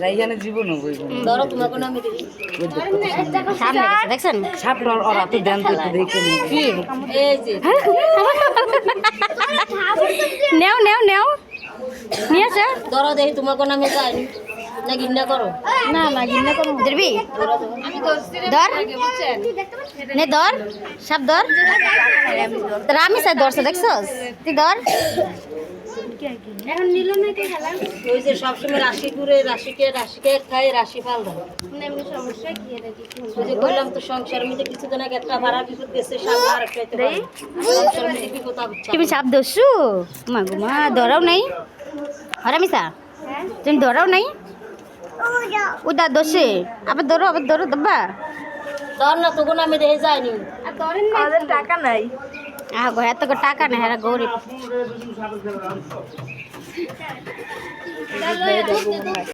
রাইয়ানে জীবনও বইব না। ধরো তোমাকে না আমি দিই সামনে গেছে দেখছেন সাপটা ওরা তো দেন তো দেখে নি কি এই যে নেও নেও নেও নিয়ে আসে ধরো দেখি তোমাকে না আমি যাই না গিন্না করো না না গিন্না করো ধরবি ধরো ধরো। আমি ধরছি রে ধর আগে বুঝছেন নে ধর সাপ ধর তোরা আমি সাথে ধরছে দেখছস তুই ধর এখন নিল না কে খেলা ওই যে সবসময় রাশিকে খাই রাশি ফাল দেয় এমনি সমস্যা কি এটা কি ওই যে বললাম তো সংসার মধ্যে কিছুদিন আগে একটা ভাড়া বিপদ গেছে সামনে আর খাইতে পারে সংসার মধ্যে বিপদ আবছা তুমি সাপ ধরছু মা গো মা ধরাও নাই হরামিসা তুমি ধরাও নাই উদা দোষে আবার ধরো দব্বা ধর না তখন আমি দেখে যাইনি আর ধরেন না আমাদের টাকা নাই আহ গো এত টাকা নেই হেরা গরিব